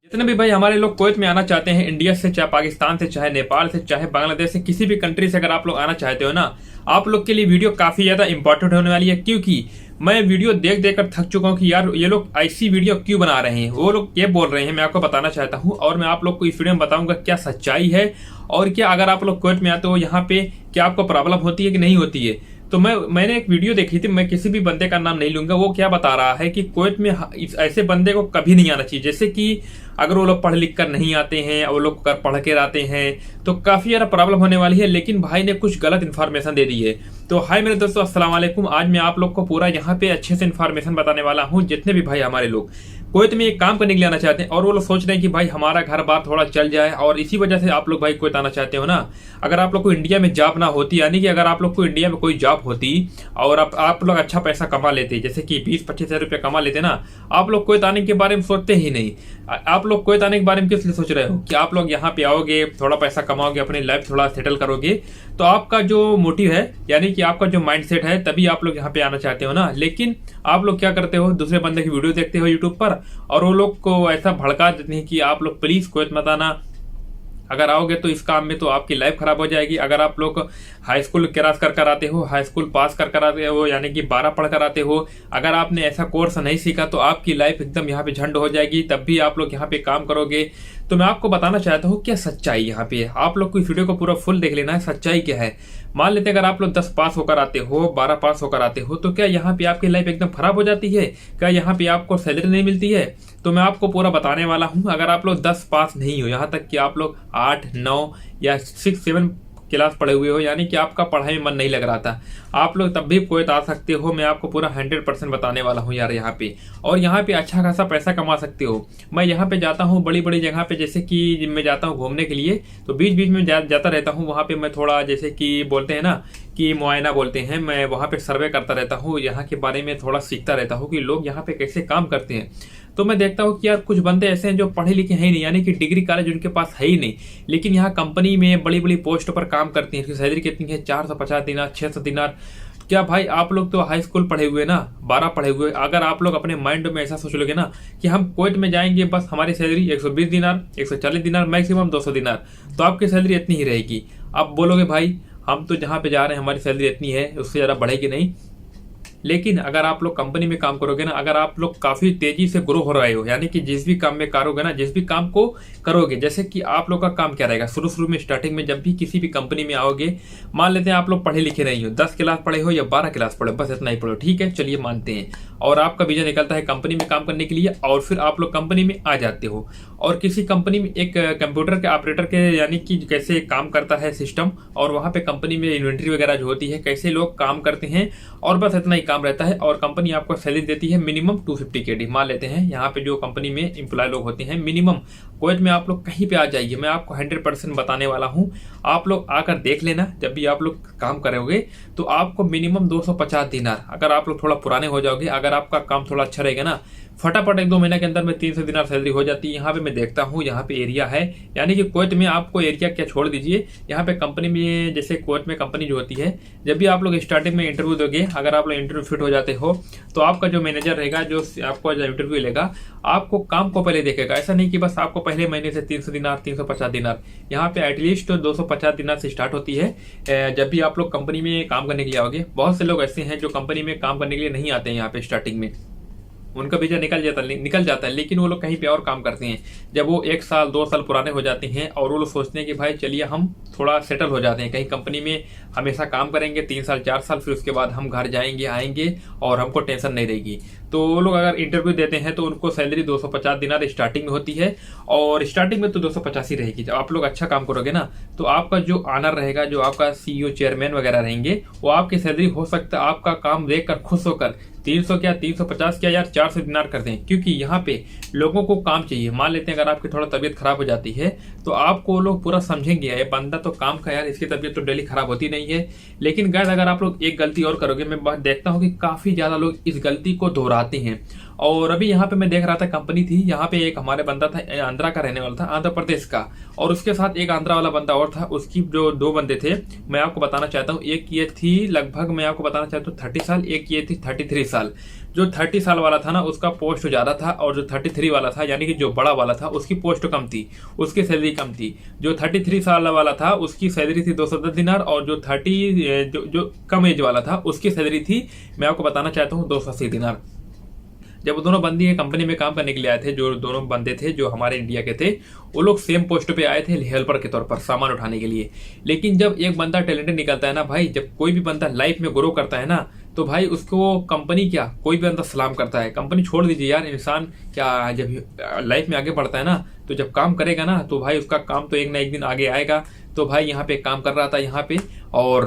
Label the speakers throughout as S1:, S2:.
S1: जितने भी भाई हमारे लोग कुवैत में आना चाहते हैं, इंडिया से चाहे पाकिस्तान से चाहे नेपाल से चाहे बांग्लादेश से किसी भी कंट्री से अगर आप लोग आना चाहते हो ना, आप लोग के लिए वीडियो काफी ज्यादा इंपॉर्टेंट होने वाली है। क्योंकि मैं वीडियो देख देख कर थक चुका हूँ कि यार ये लोग ऐसी वीडियो क्यों बना रहे हैं। वो लोग ये बोल रहे हैं, मैं आपको बताना चाहता हूँ और मैं आप लोग को इस वीडियो में बताऊंगा क्या सच्चाई है और क्या अगर आप लोग कुवैत में आते हो यहाँ पे क्या आपको प्रॉब्लम होती है कि नहीं होती है। तो मैंने एक वीडियो देखी थी, मैं किसी भी बंदे का नाम नहीं लूंगा। वो क्या बता रहा है कि कुवैत में ऐसे बंदे को कभी नहीं आना चाहिए। जैसे कि अगर वो लोग पढ़ लिख कर नहीं आते हैं, वो लोग पढ़ के आते हैं तो काफी ज्यादा प्रॉब्लम होने वाली है। लेकिन भाई ने कुछ गलत इन्फॉर्मेशन दे दी है। तो हाय मेरे दोस्तों, अस्सलाम वालेकुम। आज मैं आप लोग को पूरा यहाँ पे अच्छे से इन्फॉर्मेशन बताने वाला हूँ। जितने भी भाई हमारे लोग कुवैत में एक काम करने के लिए आना चाहते हैं और वो लोग सोच रहे हैं कि भाई हमारा घर बार थोड़ा चल जाए और इसी वजह से आप लोग भाई कुवैत आना चाहते हो ना। अगर आप लोग को इंडिया में जॉब ना होती, यानी कि अगर आप लोग को इंडिया में कोई जॉब होती और आप लोग अच्छा पैसा कमा लेते, जैसे कि 20-25 हज़ार रुपये कमा लेते ना, आप लोग कुवैत आने के बारे में सोचते ही नहीं। आप लोग कुवैत आने के बारे में किस लिए सोच रहे हो कि आप लोग यहाँ पे आओगे, थोड़ा पैसा कमाओगे, अपनी लाइफ थोड़ा सेटल करोगे। तो आपका जो मोटिव है, यानी कि आपका जो माइंडसेट है, तभी आप लोग यहाँ पे आना चाहते हो ना। लेकिन आप लोग क्या करते हो, दूसरे बंदे की वीडियो देखते हो यूट्यूब पर और वो लोग को ऐसा भड़का देते हैं कि आप लोग प्लीज कुवैत मत आना, अगर आओगे तो इस काम में तो आपकी लाइफ खराब हो जाएगी। अगर आप लोग हाई स्कूल क्रॉस कर आते हो, हाई स्कूल पास कर आते हो, यानी कि 12 पढ़ कर आते हो, अगर आपने ऐसा कोर्स नहीं सीखा तो आपकी लाइफ एकदम यहाँ पे झंड हो जाएगी। तब भी आप लोग यहाँ पे काम करोगे। तो मैं आपको बताना चाहता हूँ क्या सच्चाई यहाँ पे है। आप लोग को इस वीडियो को पूरा फुल देख लेना है, सच्चाई क्या है। मान लेते हैं अगर आप लोग 10 पास होकर आते हो, 12 पास होकर आते हो, तो क्या यहाँ पे आपकी लाइफ एकदम खराब हो जाती है? क्या यहाँ पे आपको सैलरी नहीं मिलती है? तो मैं आपको पूरा बताने वाला हूँ। अगर आप लोग 10 पास नहीं हो, यहाँ तक कि आप लोग 8, 9 या 6-7 क्लास पढ़े हुए हो, यानी कि आपका पढ़ाई में मन नहीं लग रहा था, आप लोग तब भी कुवैत आ सकते हो। मैं आपको पूरा 100% बताने वाला हूँ यार यहाँ पे। और यहाँ पे अच्छा खासा पैसा कमा सकते हो। मैं यहाँ पे जाता हूँ बड़ी बड़ी जगह पे, जैसे कि मैं जाता हूँ घूमने के लिए, तो बीच बीच में जाता रहता हूँ। वहाँ पे मैं थोड़ा, जैसे कि बोलते हैं ना कि मुआयना बोलते हैं, मैं वहाँ पे सर्वे करता रहता हूँ, यहाँ के बारे में थोड़ा सीखता रहता हूँ कि लोग यहाँ पे कैसे काम करते हैं। तो मैं देखता हूँ कि यार कुछ बंदे ऐसे हैं जो पढ़े लिखे हैं ही नहीं, यानी कि डिग्री कॉलेज उनके पास है ही नहीं, लेकिन यहाँ कंपनी में बड़ी बड़ी पोस्ट पर काम करती हैं। इसकी सैलरी कितनी है? 450 दिनार, 600 दिनार। क्या भाई आप लोग तो हाई स्कूल पढ़े हुए ना, 12 पढ़े हुए। अगर आप लोग अपने माइंड में ऐसा सोच लोगे ना कि हम कुवैत में जाएंगे, बस हमारी सैलरी 120 दिनार, 140 दिनार, मैक्सिमम 200 दिनार, तो आपकी सैलरी इतनी ही रहेगी। आप बोलोगे भाई हम तो जहाँ पे जा रहे हैं हमारी सैलरी इतनी है, उससे ज़्यादा बढ़ेगी नहीं। लेकिन अगर आप लोग कंपनी में काम करोगे ना, अगर आप लोग काफी तेजी से ग्रो हो रहे हो, यानी कि जिस भी काम में करोगे ना, जिस भी काम को करोगे, जैसे कि आप लोग का काम क्या रहेगा, शुरू में स्टार्टिंग में जब भी किसी भी कंपनी में आओगे, मान लेते हैं आप लोग पढ़े लिखे नहीं हो, 10 क्लास पढ़े हो या 12 क्लास पढ़े, बस इतना ही पढ़ो, ठीक है, चलिए मानते हैं, और आपका वीजा निकलता है कंपनी में काम करने के लिए, और फिर आप लोग कंपनी में आ जाते हो और किसी कंपनी में एक कंप्यूटर के ऑपरेटर के, यानी कि कैसे काम करता है सिस्टम, और वहां पे कंपनी में इन्वेंट्री वगैरह जो होती है, कैसे लोग काम करते हैं, और बस इतना ही काम रहता है। और कंपनी आपको सैलरी देती है मिनिमम 250 KD। मान लेते हैं यहाँ पे जो कंपनी में एम्प्लॉय लोग होते हैं मिनिमम, कुवैत में आप लोग कहीं पे आ जाइए, मैं आपको 100% बताने वाला हूँ। आप लोग आकर देख लेना, जब भी आप लोग काम करोगे तो आपको मिनिमम 250 दिनार, अगर आप लोग थोड़ा पुराने हो जाओगे, अगर आपका काम थोड़ा अच्छा रहेगा ना, फटाफट 1-2 महीने के अंदर में 300 दिनार सैलरी हो जाती है। यहाँ पे मैं देखता हूँ, यहाँ पे एरिया है, यानी कि कुवैत में आपको एरिया क्या छोड़ दीजिए, यहाँ पे कंपनी में, जैसे कुवैत में कंपनी जो होती है, जब भी आप लोग स्टार्टिंग में इंटरव्यू दोगे, अगर आप लोग इंटरव्यू फिट हो जाते हो तो आपका जो मैनेजर रहेगा, जो आपको इंटरव्यू लेगा, आपको काम को पहले देखेगा। ऐसा नहीं कि बस आपको पहले महीने से 300 दिनार, 350 दिनार, यहाँ पे एटलीस्ट 250 दिनार से स्टार्ट होती है जब भी आप लोग कंपनी में काम करने के लिए आओगे। बहुत से लोग ऐसे हैं जो कंपनी में काम करने के लिए नहीं आते हैं यहाँ पे स्टार्टिंग में, उनका वीजा निकल जाता है, लेकिन वो लोग कहीं पे और काम करते हैं। जब वो 1 साल 2 साल पुराने हो जाते हैं और वो लोग सोचते हैं कि भाई चलिए हम थोड़ा सेटल हो जाते हैं, कहीं कंपनी में हमेशा काम करेंगे 3 साल 4 साल, फिर उसके बाद हम घर जाएंगे आएंगे और हमको टेंशन नहीं रहेगी। तो वो लोग अगर इंटरव्यू देते हैं तो उनको सैलरी 250 दिनार स्टार्टिंग में होती है, और स्टार्टिंग में तो 250 ही रहेगी। जब आप लोग अच्छा काम करोगे ना, तो आपका जो ऑनर रहेगा, जो आपका CEO चेयरमैन वगैरह रहेंगे, वो आपकी सैलरी हो सकता है आपका काम देखकर खुश होकर 300 क्या 350 क्या यार 400 दिनार कर दें। क्योंकि यहाँ पे लोगों को काम चाहिए। मान लेते हैं अगर आपकी थोड़ा तबीयत खराब हो जाती है तो आपको लोग पूरा समझेंगे, ये बंदा तो काम का, यार इसकी तबीयत तो डेली खराब होती नहीं है। लेकिन गाइस अगर आप लोग एक गलती और करोगे, मैं देखता हूँ कि काफी ज्यादा लोग इस गलती को दोहराते हैं और अभी यहाँ पे मैं देख रहा था कंपनी थी, यहाँ पे एक हमारे बंदा था, आंध्रा का रहने वाला था, आंध्र प्रदेश का, और उसके साथ एक आंध्रा वाला बंदा और था। उसकी जो 2 बंदे थे मैं आपको बताना चाहता हूँ, एक ये थी लगभग मैं आपको बताना चाहता हूँ 30 साल, एक ये थी 33 साल। जो 30 साल वाला था ना उसका पोस्ट ज्यादा था, और जो 33 वाला था यानी कि जो बड़ा वाला था उसकी पोस्ट कम थी, उसकी सैलरी कम थी। जो 33 साल वाला था उसकी सैलरी थी 210 दिनार, और जो 30 जो कम एज वाला था उसकी सैलरी थी मैं आपको बताना चाहता हूँ 280 दिनार। जब दोनों बंदी कंपनी में काम करने के लिए आए थे, जो दोनों बंदे थे जो हमारे इंडिया के थे, वो लोग सेम पोस्ट पे आए थे हेल्पर के तौर पर, सामान उठाने के लिए। लेकिन जब एक बंदा टैलेंटेड निकलता है ना भाई, जब कोई भी बंदा लाइफ में ग्रो करता है ना, तो भाई उसको कंपनी क्या कोई भी बंदा सलाम करता है। कंपनी छोड़ दीजिए यार, इंसान क्या जब लाइफ में आगे बढ़ता है ना, तो जब काम करेगा ना तो भाई उसका काम तो एक ना एक दिन आगे आएगा। तो भाई यहाँ पे काम कर रहा था यहाँ पे, और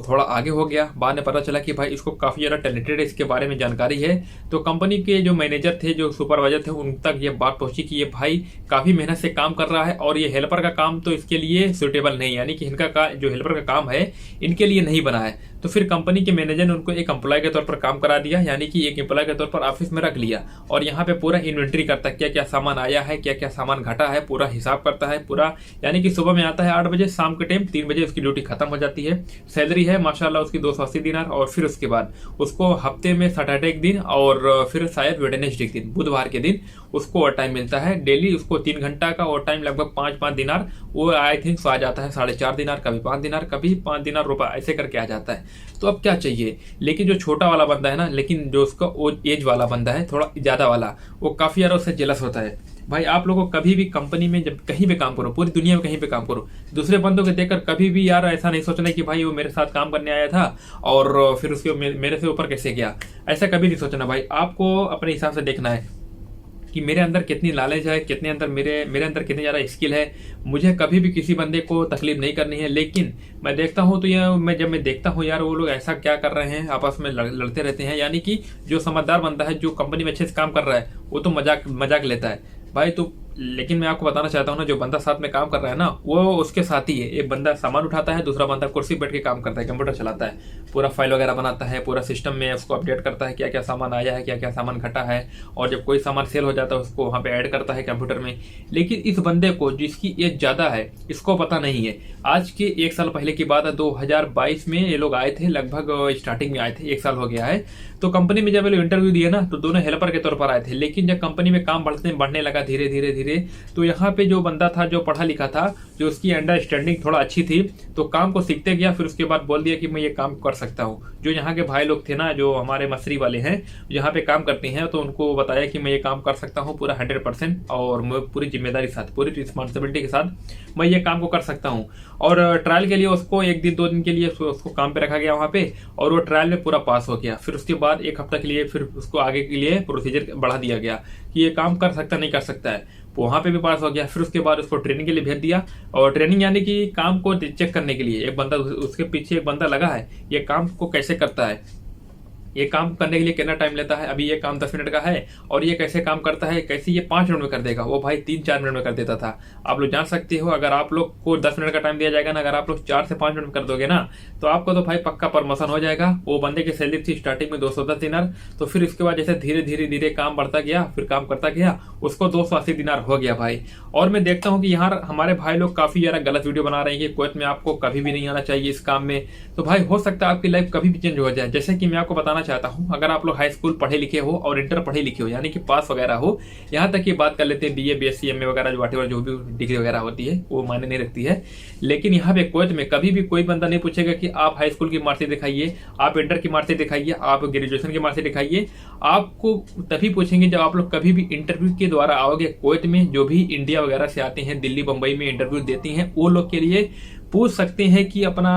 S1: थोड़ा आगे हो गया, बाद में पता चला कि भाई इसको काफी ज्यादा टैलेंटेड है, इसके बारे में जानकारी है। तो कंपनी के जो मैनेजर थे, जो सुपरवाइजर थे, उन तक ये बात पहुंची कि ये भाई काफी मेहनत से काम कर रहा है, और ये हेल्पर का काम तो इसके लिए सुटेबल नहीं, यानी कि इनका जो हेल्पर का काम है इनके लिए नहीं बना है। तो फिर कंपनी के मैनेजर ने उनको एक एम्प्लॉय के तौर पर काम करा दिया, यानी कि एक एम्प्लॉय के तौर पर ऑफिस में रख लिया, और यहाँ पे पूरा इन्वेंट्री करता है, क्या क्या सामान आया है, क्या क्या सामान घटा है, पूरा हिसाब करता है पूरा। यानी कि सुबह में आता है 8 बजे, शाम के टाइम 3 बजे उसकी ड्यूटी खत्म हो जाती है। सैलरी है माशाल्लाह उसकी 280 दिनार, और फिर उसके बाद उसको हफ्ते में सैटरडे एक दिन, और फिर शायद वेडनेसडे के दिन, बुधवार के दिन उसको ओवर टाइम मिलता है। डेली उसको 3 घंटा का ओवर टाइम लगभग 5-5 दिनार, वो आई थिंक आ जाता है 4.5 दिनार, कभी 5 दिनार, कभी 5 दिनार रुपए, ऐसे करके आ जाता है। तो अब क्या चाहिए। लेकिन जो छोटा वाला बंदा है ना, लेकिन जो उसका एज वाला बंदा है थोड़ा ज्यादा वाला, वो काफी यार उससे जेलस होता है। भाई आप लोगों को कभी भी कंपनी में जब कहीं भी काम करो, पूरी दुनिया में कहीं पे काम करो, दूसरे बंदों को देखकर कभी भी यार ऐसा नहीं सोचना कि भाई वो मेरे साथ काम करने आया था और फिर उसके मेरे से ऊपर कैसे गया, ऐसा कभी नहीं सोचना। भाई आपको अपने हिसाब से देखना है कि मेरे अंदर कितनी नॉलेज है, कितने अंदर मेरे अंदर कितनी ज्यादा स्किल है। मुझे कभी भी किसी बंदे को तकलीफ नहीं करनी है। लेकिन मैं देखता हूँ तो जब मैं देखता हूँ यार वो लोग ऐसा क्या कर रहे हैं, आपस में लड़ते रहते हैं। यानी कि जो समझदार बंदा है, जो कंपनी में अच्छे से काम कर रहा है, वो तो मजाक लेता है भाई। तो लेकिन मैं आपको बताना चाहता हूँ ना, जो बंदा साथ में काम कर रहा है ना, वो उसके साथ ही है। एक बंदा सामान उठाता है, दूसरा बंदा कुर्सी बैठ के काम करता है, कंप्यूटर चलाता है, पूरा फाइल वगैरह बनाता है, पूरा सिस्टम में उसको अपडेट करता है, क्या क्या सामान आया है, क्या क्या सामान घटा है, और जब कोई सामान सेल हो जाता है उसको वहां पे ऐड करता है कंप्यूटर में। लेकिन इस बंदे को, जिसकी एज ज्यादा है, इसको पता नहीं है। आज के 1 साल पहले की बात है, 2022 में ये लोग आए थे, लगभग स्टार्टिंग में आए थे, 1 साल हो गया है। तो कंपनी में जब ये लोग इंटरव्यू दिए ना, तो दोनों हेल्पर के तौर पर आए थे। लेकिन जब कंपनी में काम बढ़ने लगा धीरे धीरे, तो यहाँ पे जो बंदा था, जो पढ़ा लिखा था, जो उसकी अंडरस्टैंडिंग थोड़ा अच्छी थी, तो काम को सीखते गया। फिर उसके बाद बोल दिया कि मैं ये काम कर सकता हूँ। जो यहाँ के भाई लोग थे ना, जो हमारे मसरी वाले हैं, यहाँ पे काम करते हैं, तो उनको बताया कि मैं ये काम कर सकता हूँ पूरा 100%, और मैं पूरी जिम्मेदारी के साथ, पूरी रिस्पॉन्सिबिलिटी के साथ मैं ये काम को कर सकता हूँ। और ट्रायल के लिए उसको 1 दिन 2 दिन के लिए उसको काम पे रखा गया वहां पे, और वो ट्रायल में पूरा पास हो गया। फिर उसके बाद 1 हफ्ता के लिए फिर उसको आगे के लिए प्रोसीजर बढ़ा दिया गया कि ये काम कर सकता नहीं कर सकता है, वहां पे भी पास हो गया। फिर उसके बाद उसको ट्रेनिंग के लिए भेज दिया, और ट्रेनिंग यानी कि काम को चेक करने के लिए एक बंदा, उसके पीछे एक बंदा लगा है, ये काम को कैसे करता है, ये काम करने के लिए कितना टाइम लेता है। अभी ये काम 10 मिनट का है, और ये कैसे काम करता है, कैसे ये 5 मिनट में कर देगा, वो भाई 3-4 मिनट में कर देता था। आप लोग जान सकते हो, अगर आप लोग को 10 मिनट का टाइम दिया जाएगा ना, अगर आप लोग 4 से 5 मिनट में कर दोगे ना, तो आपको तो भाई पक्का प्रमोशन हो जाएगा। वो बंदे की सैलरी थी स्टार्टिंग में 210 दिनार, तो फिर इसके बाद जैसे धीरे धीरे काम बढ़ता गया, फिर काम करता गया, उसको 280 दिनार हो गया भाई। और मैं देखता हूँ कि यहाँ हमारे भाई लोग काफी ज्यादा गलत वीडियो बना रहे हैं कि कुवैत में आपको कभी भी नहीं आना चाहिए इस काम में। तो भाई हो सकता है आपकी लाइफ कभी भी चेंज हो जाए। जैसे कि मैं आपको बताना चाहता हूँ, अगर आप लोग हाई स्कूल पढ़े लिखे हो और इंटर पढ़े लिखे हो, यानी कि पास वगैरह हो, यहाँ तक की बात कर लेते हैं BA BSc MA वगैरह, जो भी डिग्री वगैरह होती है वो मायने नहीं रखती है। लेकिन यहाँ पे कुवैत में कभी भी कोई बंदा नहीं पूछेगा कि आप हाई स्कूल की मार्कशीट दिखाइए, आप इंटर की मार्कशीट दिखाइए, आप ग्रेजुएशन की मार्कशीट दिखाइए। आपको तभी पूछेंगे जब आप लोग कभी भी इंटरव्यू के द्वारा आओगे कुवैत में। जो भी इंडिया वगैरह से आते हैं, दिल्ली बंबई में इंटरव्यू देती हैं, वो लोग के लिए पूछ सकते हैं कि अपना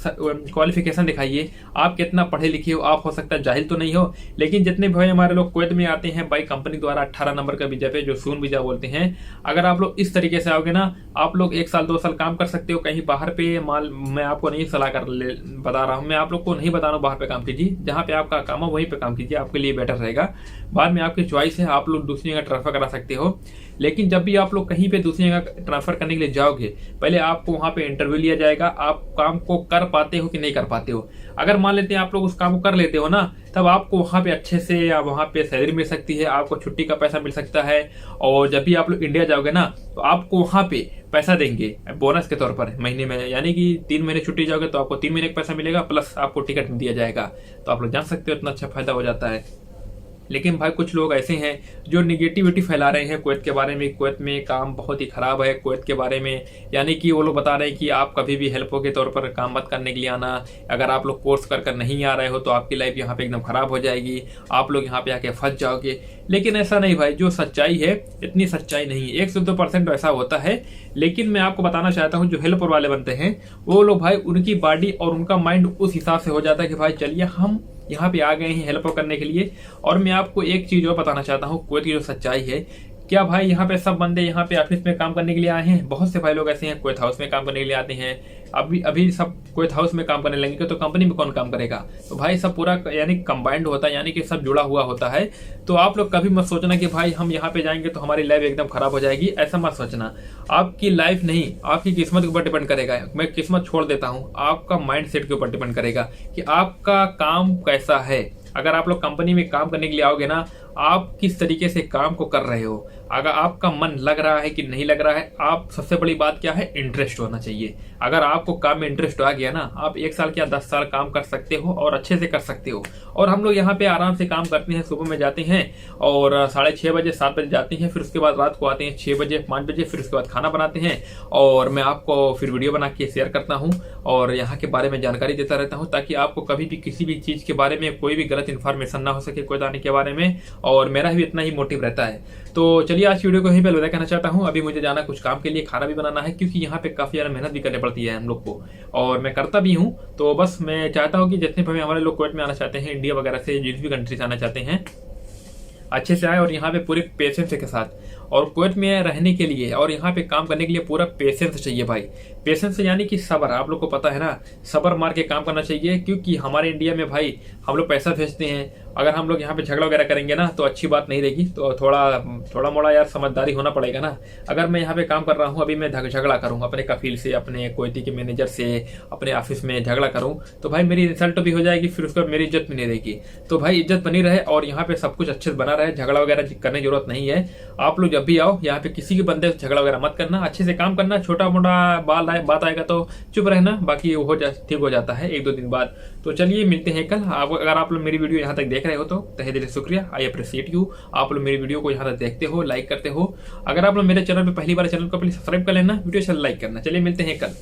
S1: क्वालिफिकेशन दिखाइए, आप कितना पढ़े लिखे हो। आप हो सकता है जाहिल तो नहीं हो, लेकिन जितने भाई हमारे लोग कुवैत में आते हैं बाई कंपनी द्वारा 18 नंबर का वीजा पे, जो सून वीजा बोलते हैं, अगर आप लोग इस तरीके से आओगे ना, आप लोग 1 साल 2 साल काम कर सकते हो कहीं बाहर पे। मैं आपको नहीं सलाह बता रहा हूँ, मैं आप लोग को नहीं बता रहा हूँ बाहर पे काम कीजिए, जहाँ पे आपका काम है वहीं पे काम कीजिए, आपके लिए बेटर रहेगा। बाद में आपकी चॉइस है, आप लोग दूसरी जगह ट्रांसफर करा सकते हो। लेकिन जब भी आप लोग कहीं पे दूसरी जगह ट्रांसफर करने के लिए जाओगे, पहले आपको वहां पे इंटरव्यू लिया जाएगा, आप काम को कर पाते हो कि नहीं कर पाते हो। अगर मान लेते हैं आप लोग उस काम को कर लेते हो ना, तब आपको वहां पे अच्छे से या वहां पे सैलरी मिल सकती है, आपको छुट्टी का पैसा मिल सकता है। और जब भी आप लोग इंडिया जाओगे ना, तो आपको वहां पे पैसा देंगे बोनस के तौर पर महीने में, यानी कि 3 महीने छुट्टी जाओगे तो आपको 3 महीने का पैसा मिलेगा, प्लस आपको टिकट दिया जाएगा। तो आप लोग जान सकते हो इतना अच्छा फायदा हो जाता है। लेकिन भाई कुछ लोग ऐसे हैं जो निगेटिविटी फैला रहे हैं कुवैत के बारे में, कुवैत में काम बहुत ही खराब है कुवैत के बारे में। यानी कि वो लोग बता रहे हैं कि आप कभी भी हेल्पर के तौर पर काम मत करने के लिए आना, अगर आप लोग कोर्स कर नहीं आ रहे हो तो आपकी लाइफ यहाँ पे एकदम खराब हो जाएगी, आप लोग यहाँ पे आके फंस जाओगे। लेकिन ऐसा नहीं भाई, जो सच्चाई है इतनी सच्चाई नहीं, 1 से 2% ऐसा होता है। लेकिन मैं आपको बताना चाहता हूँ, जो हेल्पर वाले बनते हैं वो लोग भाई, उनकी बॉडी और उनका माइंड उस हिसाब से हो जाता है कि भाई चलिए हम यहाँ पे आ गए हैं हेल्प करने के लिए। और मैं आपको एक चीज और बताना चाहता हूँ, कुवैत की जो सच्चाई है, क्या भाई यहाँ पे सब बंदे यहाँ पे ऑफिस में काम करने के लिए आए हैं? बहुत से भाई लोग ऐसे हैं कुवैत हाउस में काम करने के लिए आते हैं। अभी सब कुवैत हाउस में काम करने लगेंगे तो कंपनी में कौन काम करेगा? तो भाई सब पूरा यानी कंबाइंड होता है, यानी कि सब जुड़ा हुआ होता है। तो आप लोग कभी मत सोचना कि भाई हम यहाँ पे जाएंगे तो हमारी लाइफ एकदम खराब हो जाएगी, ऐसा मत सोचना। आपकी लाइफ नहीं, आपकी किस्मत के ऊपर डिपेंड करेगा। मैं किस्मत छोड़ देता हूँ, आपका माइंड सेट के ऊपर डिपेंड करेगा कि आपका काम कैसा है। अगर आप लोग कंपनी में काम करने के लिए आओगे ना, आप किस तरीके से काम को कर रहे हो, अगर आपका मन लग रहा है कि नहीं लग रहा है, आप सबसे बड़ी बात क्या है, इंटरेस्ट होना चाहिए। अगर आपको काम में इंटरेस्ट आ गया ना, आप 1 साल क्या 10 साल काम कर सकते हो और अच्छे से कर सकते हो। और हम लोग यहाँ पे आराम से काम करते हैं, सुबह में जाते हैं और 6:30 बजे 7 बजे जाते हैं, फिर उसके बाद रात को आते हैं 6 बजे 5 बजे, फिर उसके बाद खाना बनाते हैं और मैं आपको फिर वीडियो बना के शेयर करता हूँ और यहाँ के बारे में जानकारी देता रहता हूँ, ताकि आपको कभी भी किसी भी चीज के बारे में कोई भी गलत इन्फॉर्मेशन ना हो सके कुवैत आने के बारे में। और मेरा भी इतना ही मोटिव रहता है। तो चलिए आज की वीडियो को यहीं पे अलविदा कहना चाहता हूँ। अभी मुझे जाना कुछ काम के लिए, खाना भी बनाना है, क्योंकि यहाँ पे काफी ज्यादा मेहनत भी करनी पड़ती है हम लोग को, और मैं करता भी हूँ। तो बस मैं चाहता हूँ कि जितने भी हमारे लोग कुवैत में आना चाहते हैं, इंडिया वगैरह से जिस भी कंट्री से आना चाहते हैं, अच्छे से आए और यहाँ पे पूरे पेशेंस के साथ, और कुवैत में रहने के लिए और यहाँ पे काम करने के लिए पूरा पेशेंस चाहिए भाई। पेशेंस यानी कि सब्र, आप लोग को पता है ना, सब्र मार के काम करना चाहिए। क्योंकि हमारे इंडिया में भाई हम लोग पैसा भेजते हैं, अगर हम लोग यहाँ पे झगड़ा वगैरह करेंगे ना तो अच्छी बात नहीं रहेगी। तो थोड़ा मोड़ा यार समझदारी होना पड़ेगा ना। अगर मैं यहाँ पे काम कर रहा हूँ, अभी मैं झगड़ा करूँ अपने कफील से, अपने कुवैती के मैनेजर से, अपने ऑफिस में झगड़ा करूँ, तो भाई मेरी इंसल्ट भी हो जाएगी, फिर उसके बाद मेरी इज्जत भी नहीं रहेगी। तो भाई इज्जत बनी रहे और यहाँ पे सब कुछ अच्छे से बना रहे, झगड़ा वगैरह करने की जरूरत नहीं है। आप लोग जब भी आओ यहाँ पे किसी के बंदे से झगड़ा वगैरह मत करना, अच्छे से काम करना। छोटा मोटा बात आएगा तो चुप रहना, बाकी ठीक हो जाता है 1-2 दिन बाद। तो चलिए मिलते हैं कल। अगर आप लोग मेरी वीडियो यहाँ तक देख रहे हो तो तहे दिल से शुक्रिया, आई अप्रिशिएट यू। आप लोग मेरी वीडियो को यहाँ तक देखते हो, लाइक करते हो। अगर आप लोग मेरे चैनल पे पहली बार, चैनल को प्लीज सब्सक्राइब कर लेना, वीडियो से लाइक करना। चलिए मिलते हैं कल।